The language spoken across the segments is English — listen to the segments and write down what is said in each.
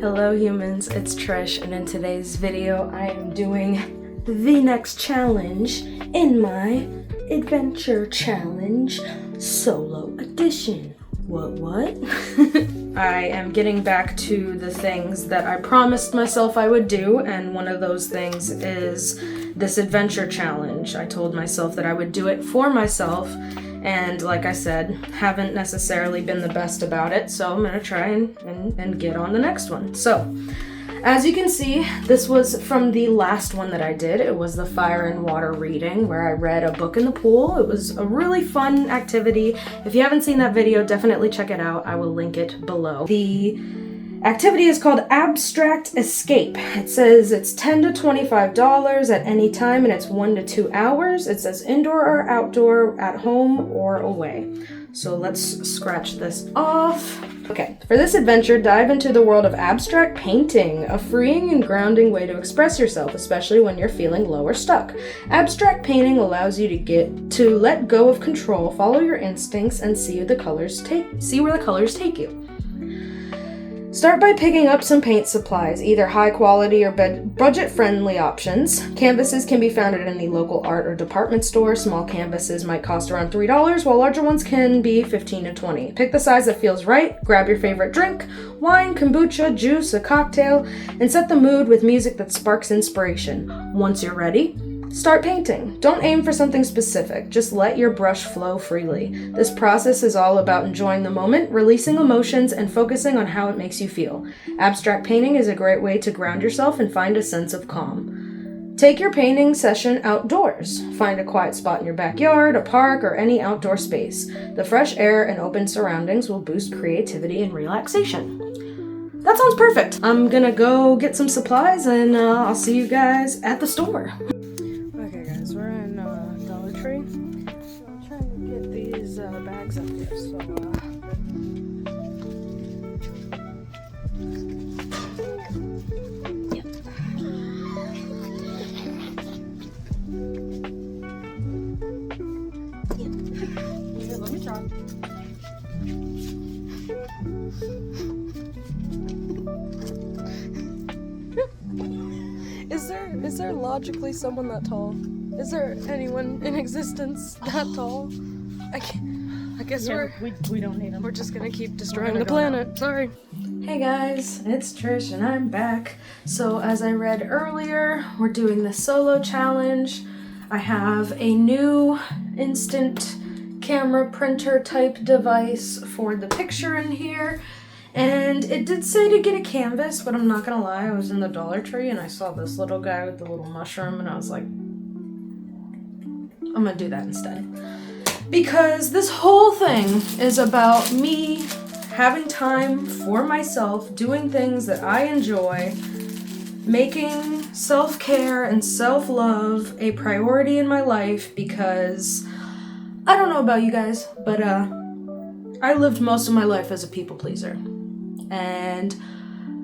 Hello humans, it's Trish, and in today's video I am doing the next challenge in my adventure challenge solo edition. What? I am getting back to the things that I promised myself I would do, and one of those things is this adventure challenge. I told myself that I would do it for myself, and like I said, haven't necessarily been the best about it, so I'm gonna try and get on the next one. So, as you can see, this was from the last one that I did. It was the fire and water reading, where I read a book in the pool. It was a really fun activity. If you haven't seen that video, definitely check it out. I will link it below. The activity is called Abstract Escape. It says it's $10 to $25 at any time, and it's 1 to 2 hours. It says indoor or outdoor, at home or away. So let's scratch this off. Okay, for this adventure, dive into the world of abstract painting, a freeing and grounding way to express yourself, especially when you're feeling low or stuck. Abstract painting allows you to let go of control, follow your instincts, and see where the colors take you. Start by picking up some paint supplies, either high quality or budget-friendly options. Canvases can be found at any local art or department store. Small canvases might cost around $3, while larger ones can be $15 to $20. Pick the size that feels right, grab your favorite drink, wine, kombucha, juice, a cocktail, and set the mood with music that sparks inspiration. Once you're ready, start painting. Don't aim for something specific, just let your brush flow freely. This process is all about enjoying the moment, releasing emotions, and focusing on how it makes you feel. Abstract painting is a great way to ground yourself and find a sense of calm. Take your painting session outdoors. Find a quiet spot in your backyard, a park, or any outdoor space. The fresh air and open surroundings will boost creativity and relaxation. That sounds perfect. I'm gonna go get some supplies, and I'll see you guys at the store. We're in Dollar Tree. I'm trying to get these bags up here. So, yep. Here, let me try. Is there logically someone that tall? Is there anyone in existence that tall? I guess we don't need them. We're just gonna keep destroying the planet. Now. Sorry. Hey guys, it's Trish and I'm back. So as I read earlier, we're doing the solo challenge. I have a new instant camera printer type device for the picture in here. And it did say to get a canvas, but I'm not gonna lie, I was in the Dollar Tree and I saw this little guy with the little mushroom and I was like, I'm gonna do that instead. Because this whole thing is about me having time for myself, doing things that I enjoy, making self-care and self-love a priority in my life, because I don't know about you guys, but I lived most of my life as a people pleaser. And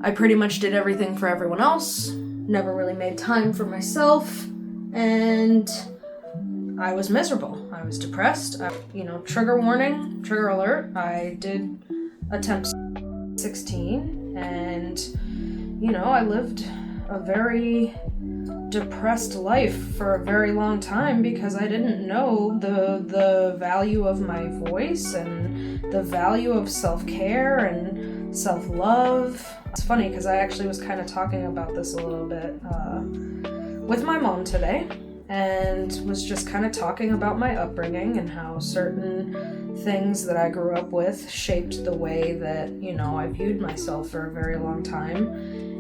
I pretty much did everything for everyone else, never really made time for myself, and I was miserable. I was depressed. Trigger warning, trigger alert. I did attempt 16, and, I lived a very depressed life for a very long time because I didn't know the value of my voice and the value of self-care and self-love. It's funny because I actually was kind of talking about this a little bit with my mom today, and was just kind of talking about my upbringing and how certain things that I grew up with shaped the way that, I viewed myself for a very long time.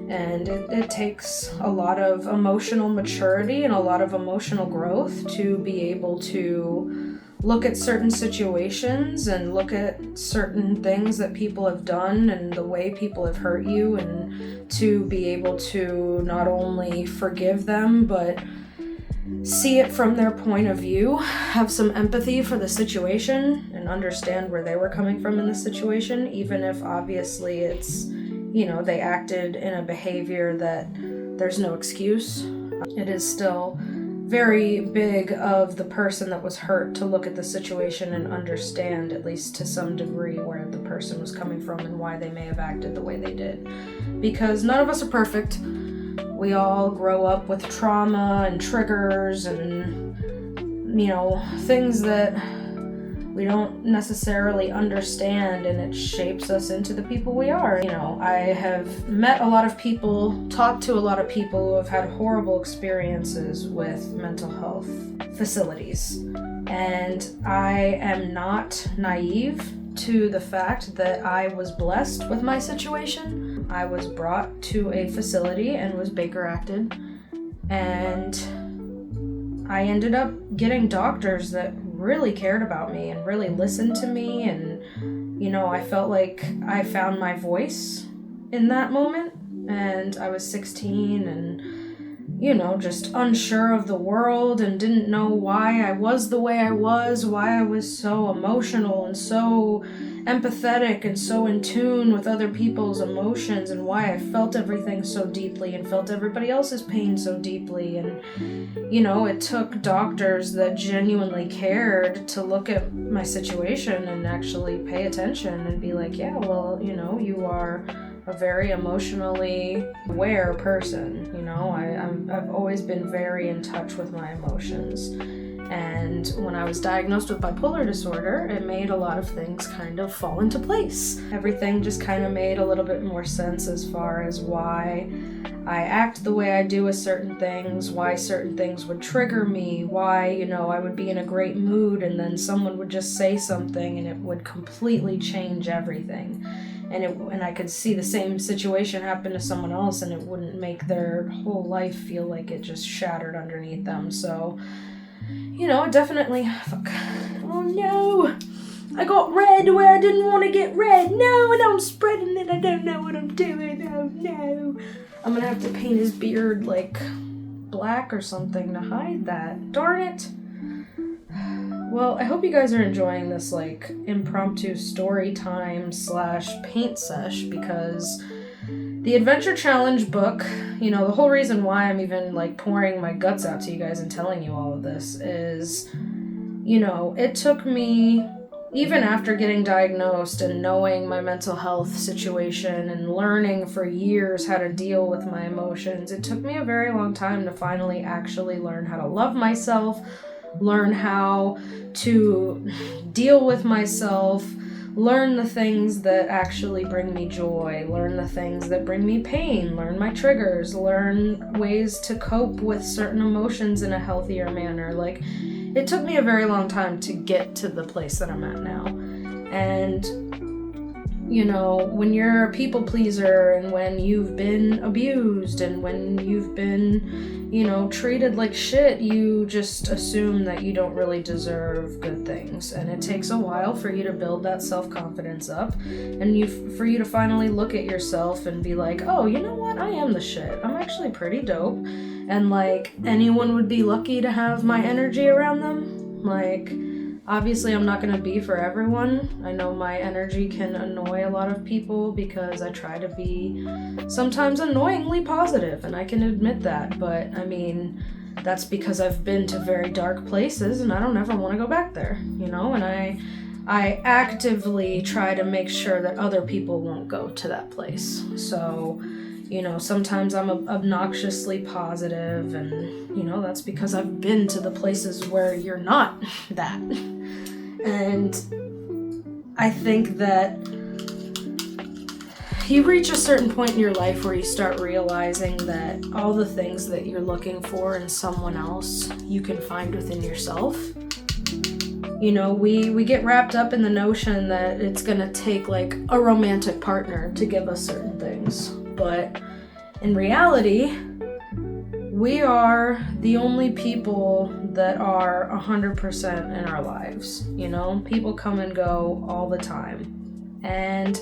And it takes a lot of emotional maturity and a lot of emotional growth to be able to look at certain situations and look at certain things that people have done and the way people have hurt you, and to be able to not only forgive them, but see it from their point of view, have some empathy for the situation, and understand where they were coming from in the situation, even if obviously it's, they acted in a behavior that there's no excuse. It is still very big of the person that was hurt to look at the situation and understand, at least to some degree, where the person was coming from and why they may have acted the way they did. Because none of us are perfect. We all grow up with trauma and triggers and, things that we don't necessarily understand, and it shapes us into the people we are. I have met a lot of people, talked to a lot of people who have had horrible experiences with mental health facilities. And I am not naive to the fact that I was blessed with my situation. I was brought to a facility and was Baker acted, and I ended up getting doctors that really cared about me and really listened to me, and I felt like I found my voice in that moment. And I was 16 and just unsure of the world and didn't know why I was the way I was, why I was so emotional and so empathetic and so in tune with other people's emotions, and why I felt everything so deeply and felt everybody else's pain so deeply. And it took doctors that genuinely cared to look at my situation and actually pay attention and be like, yeah, well, you are a very emotionally aware person. I've always been very in touch with my emotions. And when I was diagnosed with bipolar disorder, it made a lot of things kind of fall into place. Everything just kind of made a little bit more sense as far as why I act the way I do with certain things, why certain things would trigger me, why, I would be in a great mood and then someone would just say something and it would completely change everything. And I could see the same situation happen to someone else and it wouldn't make their whole life feel like it just shattered underneath them. So, it definitely, oh no, I got red where I didn't want to get red. No, and I'm spreading it. I don't know what I'm doing. Oh no. I'm gonna have to paint his beard like black or something to hide that. Darn it. Well, I hope you guys are enjoying this like impromptu story time / paint sesh, because the Adventure Challenge book, the whole reason why I'm even like pouring my guts out to you guys and telling you all of this is, it took me, even after getting diagnosed and knowing my mental health situation and learning for years how to deal with my emotions, it took me a very long time to finally actually learn how to love myself, learn how to deal with myself, learn the things that actually bring me joy, learn the things that bring me pain, learn my triggers, learn ways to cope with certain emotions in a healthier manner. Like, it took me a very long time to get to the place that I'm at now. And, when you're a people pleaser and when you've been abused and when you've been, treated like shit, you just assume that you don't really deserve good things. And it takes a while for you to build that self-confidence up and for you to finally look at yourself and be like, oh, you know what? I am the shit. I'm actually pretty dope. And like, anyone would be lucky to have my energy around them. Like, obviously I'm not going to be for everyone. I know my energy can annoy a lot of people because I try to be sometimes annoyingly positive, and I can admit that. But I mean, that's because I've been to very dark places and I don't ever want to go back there, and I actively try to make sure that other people won't go to that place. So, sometimes I'm obnoxiously positive, and, that's because I've been to the places where you're not that. And I think that you reach a certain point in your life where you start realizing that all the things that you're looking for in someone else, you can find within yourself. We get wrapped up in the notion that it's gonna take like a romantic partner to give us certain things. But in reality, we are the only people that are 100% in our lives. People come and go all the time. And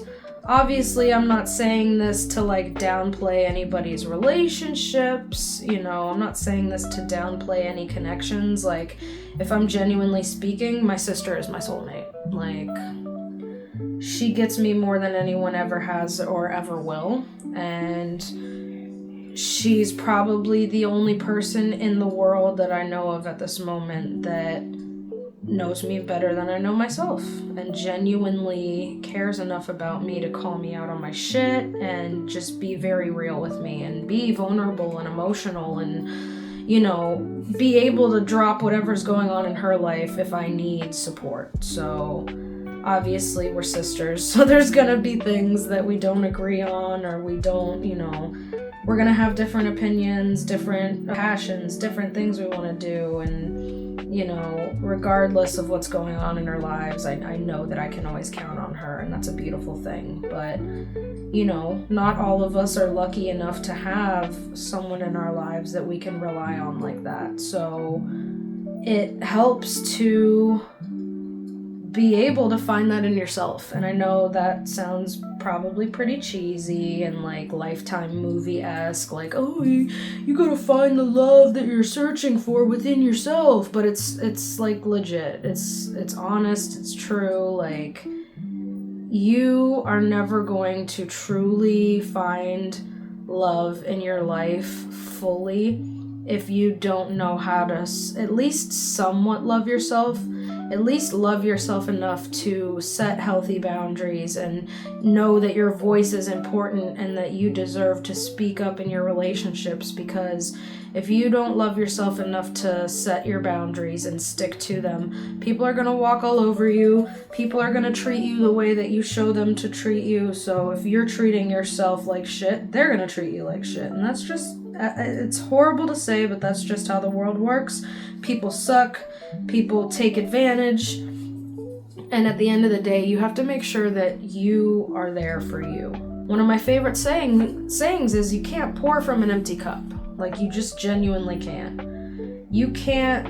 obviously, I'm not saying this to like downplay anybody's relationships. I'm not saying this to downplay any connections. Like, if I'm genuinely speaking, my sister is my soulmate. Like, she gets me more than anyone ever has or ever will. And she's probably the only person in the world that I know of at this moment that knows me better than I know myself and genuinely cares enough about me to call me out on my shit and just be very real with me and be vulnerable and emotional and, you know, be able to drop whatever's going on in her life if I need support. So obviously we're sisters, so there's gonna be things that we don't agree on, or we don't, you know, we're gonna have different opinions, different passions, different things we wanna do, and, you know, regardless of what's going on in her lives, I know that I can always count on her, and that's a beautiful thing. But, you know, not all of us are lucky enough to have someone in our lives that we can rely on like that. So it helps to be able to find that in yourself. And I know that sounds probably pretty cheesy and like Lifetime movie-esque, like, oh, you gotta find the love that you're searching for within yourself. But it's like legit. It's honest, it's true. Like, you are never going to truly find love in your life fully if you don't know how to at least somewhat love yourself. At least love yourself enough to set healthy boundaries and know that your voice is important and that you deserve to speak up in your relationships. Because if you don't love yourself enough to set your boundaries and stick to them, people are going to walk all over you. People are going to treat you the way that you show them to treat you. So if you're treating yourself like shit, they're going to treat you like shit. And that's just, it's horrible to say, but that's just how the world works. People suck. People take advantage, and at the end of the day, you have to make sure that you are there for you. One of my favorite sayings is you can't pour from an empty cup. Like, you just genuinely can't. You can't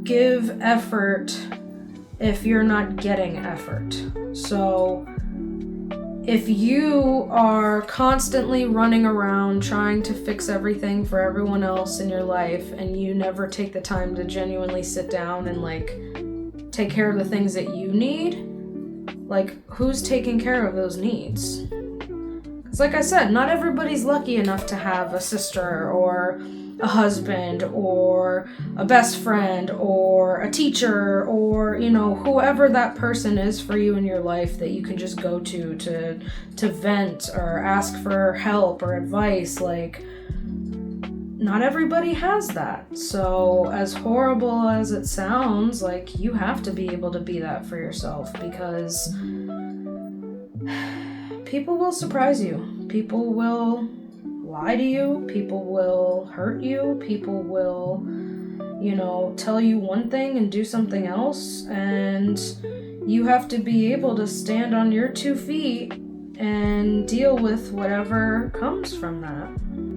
give effort if you're not getting effort. So if you are constantly running around trying to fix everything for everyone else in your life and you never take the time to genuinely sit down and like take care of the things that you need, like, who's taking care of those needs? Because like I said, not everybody's lucky enough to have a sister or a husband or a best friend or a teacher or, you know, whoever that person is for you in your life that you can just go to vent or ask for help or advice. Like, not everybody has that. So as horrible as it sounds, like, you have to be able to be that for yourself, because people will surprise you. People will lie to you. People will hurt you. People will, you know, tell you one thing and do something else. And you have to be able to stand on your 2 feet and deal with whatever comes from that.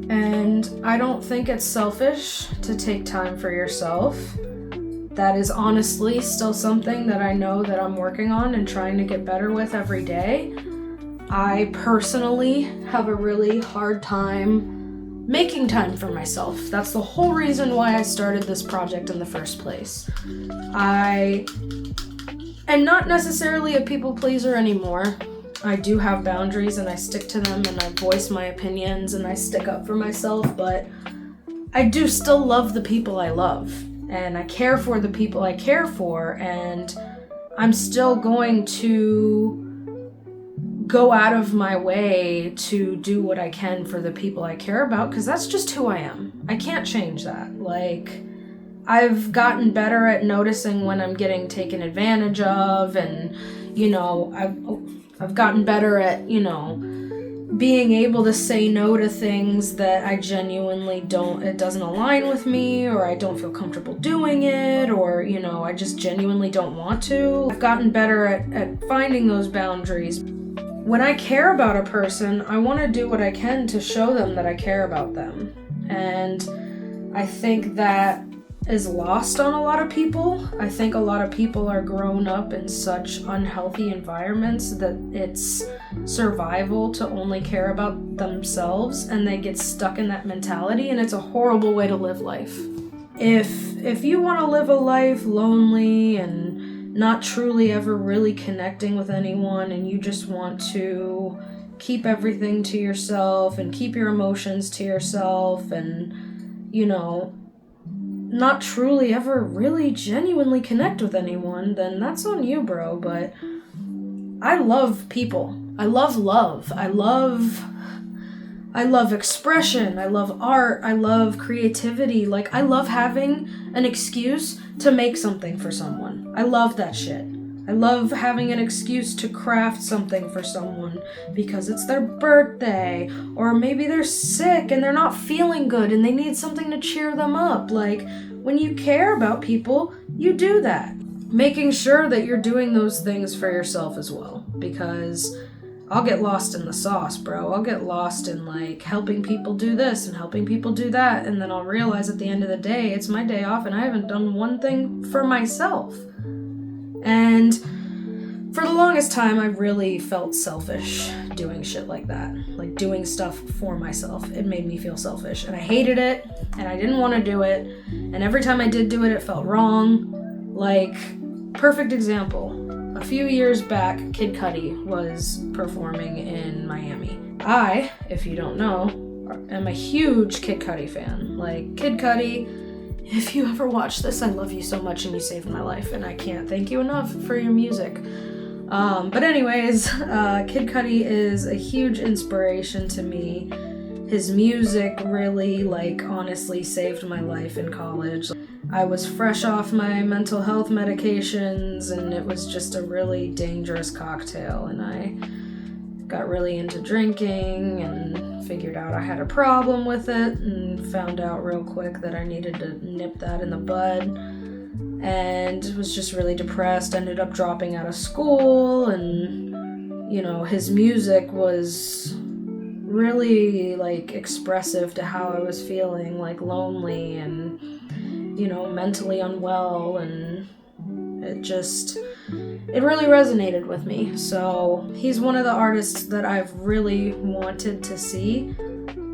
And I don't think it's selfish to take time for yourself. That is honestly still something that I know that I'm working on and trying to get better with every day. I personally have a really hard time making time for myself. That's the whole reason why I started this project in the first place. I am not necessarily a people pleaser anymore. I do have boundaries and I stick to them and I voice my opinions and I stick up for myself, but I do still love the people I love and I care for the people I care for, and I'm still going to go out of my way to do what I can for the people I care about, because that's just who I am. I can't change that. Like, I've gotten better at noticing when I'm getting taken advantage of, and, you know, I've gotten better at, you know, being able to say no to things that I genuinely it doesn't align with me, or I don't feel comfortable doing it, or, you know, I just genuinely don't want to. I've gotten better at finding those boundaries. When I care about a person, I want to do what I can to show them that I care about them. And I think that is lost on a lot of people. I think a lot of people are grown up in such unhealthy environments that it's survival to only care about themselves, and they get stuck in that mentality, and it's a horrible way to live life. If you want to live a life lonely and not truly ever really connecting with anyone, and you just want to keep everything to yourself and keep your emotions to yourself and, you know, not truly ever really genuinely connect with anyone, then that's on you, bro. But I love people. I love love. I love expression. I love art. I love creativity. Like, I love having an excuse to make something for someone. I love that shit. I love having an excuse to craft something for someone because it's their birthday, or maybe they're sick and they're not feeling good and they need something to cheer them up. Like, when you care about people, you do that. Making sure that you're doing those things for yourself as well, because I'll get lost in the sauce, bro. I'll get lost in, like, helping people do this and helping people do that, and then I'll realize at the end of the day, it's my day off and I haven't done one thing for myself. And for the longest time, I really felt selfish doing shit like that. Like, doing stuff for myself. It made me feel selfish. And I hated it, and I didn't want to do it. And every time I did do it, it felt wrong. Like, perfect example. A few years back, Kid Cudi was performing in Miami. I, if you don't know, am a huge Kid Cudi fan. Like, Kid Cudi, if you ever watch this, I love you so much and you saved my life, and I can't thank you enough for your music. But anyways, Kid Cudi is a huge inspiration to me. His music really, like, honestly saved my life in college. I was fresh off my mental health medications, and it was just a really dangerous cocktail, and I got really into drinking and figured out I had a problem with it and found out real quick that I needed to nip that in the bud, and was just really depressed. Ended up dropping out of school, and, you know, his music was really, like, expressive to how I was feeling, like, lonely and, you know, mentally unwell, and it really resonated with me. So he's one of the artists that I've really wanted to see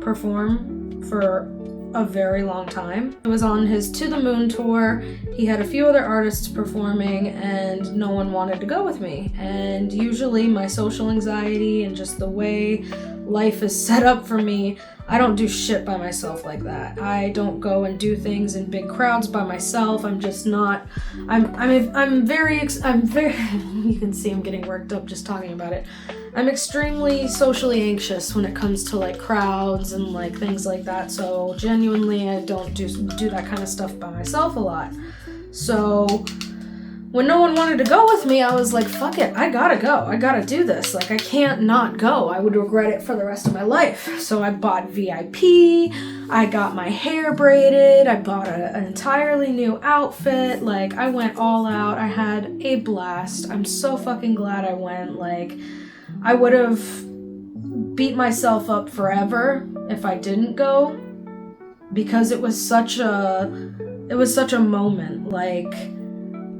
perform for a very long time. It was on his To the Moon tour. He had a few other artists performing and no one wanted to go with me. And usually my social anxiety and just the way life is set up for me, I don't do shit by myself like that. I don't go and do things in big crowds by myself. I'm just not. I'm very. You can see I'm getting worked up just talking about it. I'm extremely socially anxious when it comes to, like, crowds and, like, things like that. So genuinely, I don't do that kind of stuff by myself a lot. So when no one wanted to go with me, I was like, fuck it, I gotta go. I gotta do this. Like, I can't not go. I would regret it for the rest of my life. So I bought VIP. I got my hair braided. I bought an entirely new outfit. Like, I went all out. I had a blast. I'm so fucking glad I went. Like, I would have beat myself up forever if I didn't go, because it was such a moment. Like,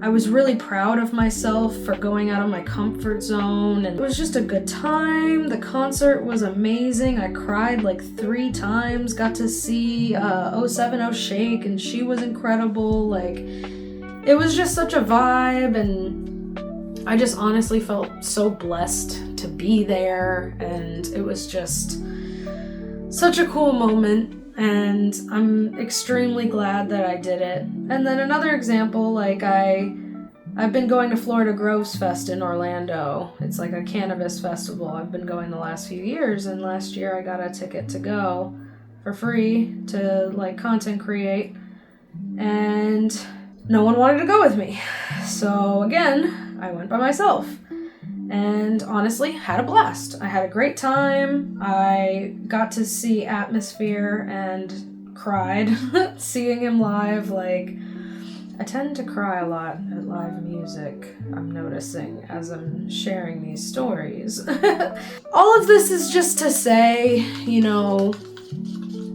I was really proud of myself for going out of my comfort zone, and it was just a good time. The concert was amazing. I cried like 3 times, got to see 070 Shake, and she was incredible. Like, it was just such a vibe, and I just honestly felt so blessed to be there, and it was just such a cool moment. And I'm extremely glad that I did it. And then another example, like, I've been going to Florida Groves Fest in Orlando. It's like a cannabis festival. I've been going the last few years, and last year I got a ticket to go for free to, like, content create, and no one wanted to go with me. So again, I went by myself. And honestly, had a blast. I had a great time. I got to see Atmosphere and cried seeing him live. Like, I tend to cry a lot at live music, I'm noticing, as I'm sharing these stories. All of this is just to say, you know,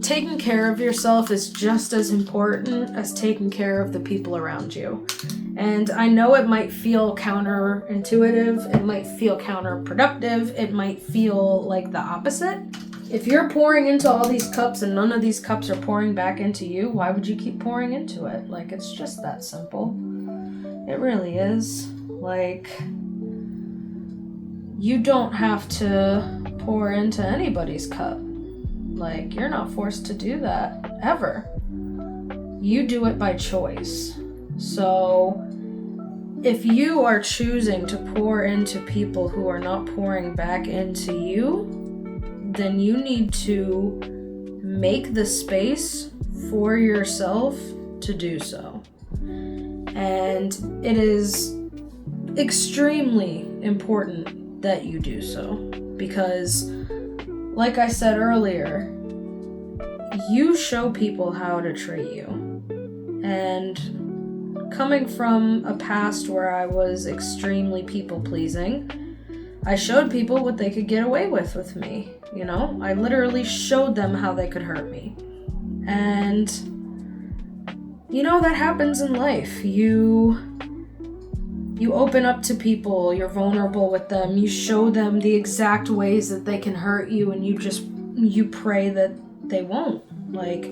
taking care of yourself is just as important as taking care of the people around you. And I know it might feel counterintuitive, it might feel counterproductive, it might feel like the opposite. If you're pouring into all these cups and none of these cups are pouring back into you, why would you keep pouring into it? Like, it's just that simple. It really is. Like, you don't have to pour into anybody's cup. Like, you're not forced to do that, ever. You do it by choice. So, if you are choosing to pour into people who are not pouring back into you, then you need to make the space for yourself to do so. And it is extremely important that you do so, because like I said earlier, you show people how to treat you. And coming from a past where I was extremely people-pleasing, I showed people what they could get away with me, you know? I literally showed them how they could hurt me. And, you know, that happens in life. You open up to people, you're vulnerable with them, you show them the exact ways that they can hurt you, and you pray that they won't. Like,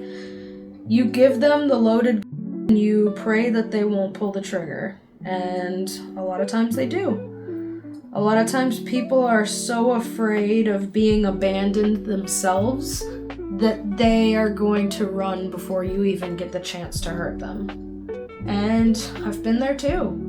you give them the loaded and you pray that they won't pull the trigger. And a lot of times they do. A lot of times people are so afraid of being abandoned themselves that they are going to run before you even get the chance to hurt them. And I've been there too.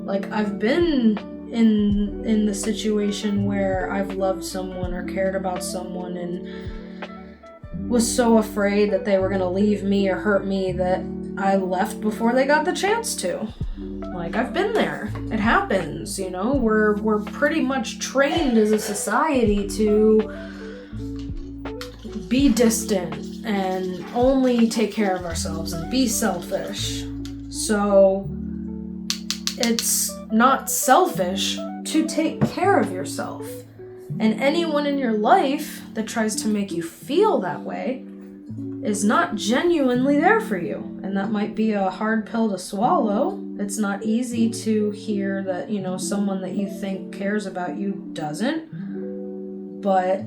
Like, I've been in the situation where I've loved someone or cared about someone and was so afraid that they were going to leave me or hurt me that I left before they got the chance to. Like, I've been there. It happens, you know? We're pretty much trained as a society to be distant and only take care of ourselves and be selfish. So it's not selfish to take care of yourself. And anyone in your life that tries to make you feel that way is not genuinely there for you. And that might be a hard pill to swallow. It's not easy to hear that, you know, someone that you think cares about you doesn't. But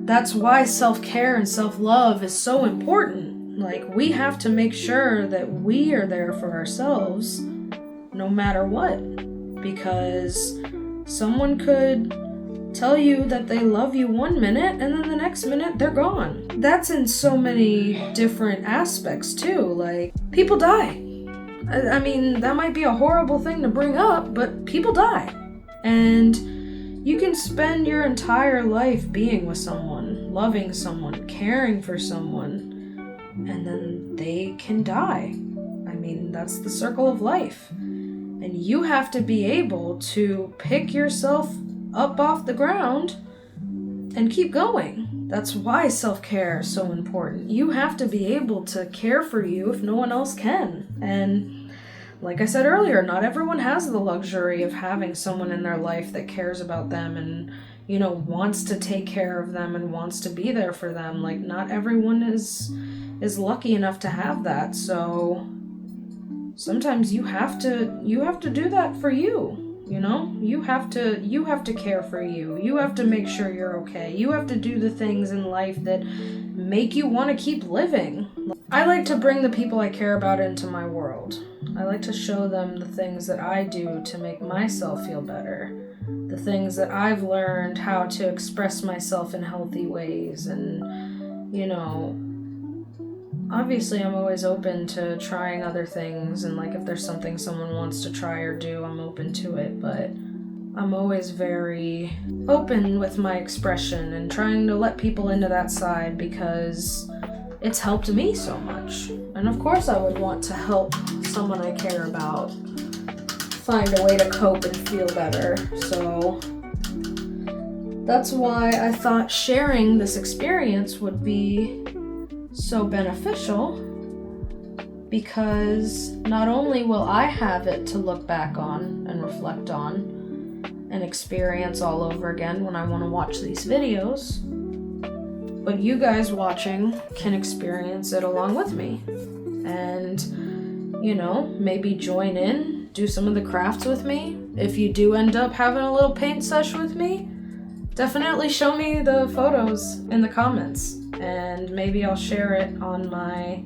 that's why self-care and self-love is so important. Like, we have to make sure that we are there for ourselves no matter what. Because someone could tell you that they love you one minute and then the next minute they're gone. That's in so many different aspects too. Like, people die. I mean, that might be a horrible thing to bring up, but people die. And you can spend your entire life being with someone, loving someone, caring for someone, and then they can die. I mean, that's the circle of life. And you have to be able to pick yourself up off the ground and keep going. That's why self-care is so important. You have to be able to care for you if no one else can. And like I said earlier, not everyone has the luxury of having someone in their life that cares about them and, you know, wants to take care of them and wants to be there for them. Like, not everyone is lucky enough to have that. So sometimes you have to do that for you. You know, you have to care for you. You have to make sure you're okay. You have to do the things in life that make you want to keep living. I like to bring the people I care about into my world. I like to show them the things that I do to make myself feel better. The things that I've learned how to express myself in healthy ways. And, you know, obviously I'm always open to trying other things, and like if there's something someone wants to try or do, I'm open to it, but I'm always very open with my expression and trying to let people into that side because it's helped me so much. And of course I would want to help someone I care about find a way to cope and feel better. So that's why I thought sharing this experience would be so beneficial, because not only will I have it to look back on and reflect on and experience all over again when I want to watch these videos, but you guys watching can experience it along with me. And, you know, maybe join in, do some of the crafts with me. If you do end up having a little paint sesh with me, definitely show me the photos in the comments. And maybe I'll share it on my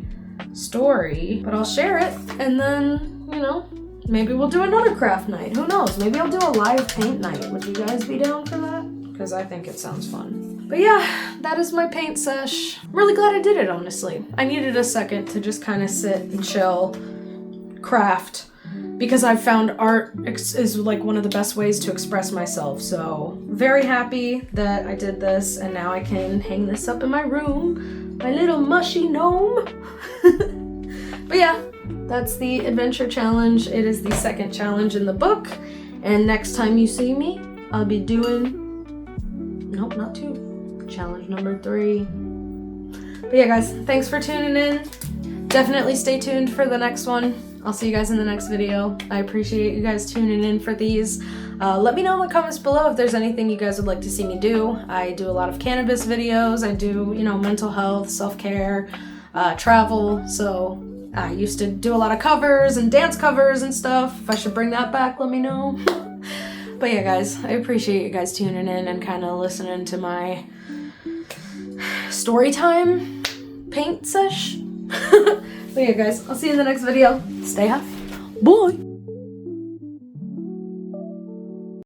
story, but I'll share it and then, you know, maybe we'll do another craft night. Who knows? Maybe I'll do a live paint night. Would you guys be down for that? Because I think it sounds fun. But yeah, that is my paint sesh. I'm really glad I did it, honestly. I needed a second to just kind of sit and chill, craft, because I've found art is like one of the best ways to express myself. So very happy that I did this, and now I can hang this up in my room, my little mushy gnome. But yeah, that's the adventure challenge. It is the second challenge in the book, and next time you see me, I'll be doing, nope, not 2, challenge number 3. But yeah, guys, thanks for tuning in. Definitely stay tuned for the next one. I'll see you guys in the next video. I appreciate you guys tuning in for these. Let me know in the comments below if there's anything you guys would like to see me do. I do a lot of cannabis videos. I do, you know, mental health, self-care, travel. So I used to do a lot of covers and dance covers and stuff. If I should bring that back, let me know. But yeah, guys, I appreciate you guys tuning in and kind of listening to my story time paint sesh. But yeah, guys, I'll see you in the next video. Stay happy. Bye.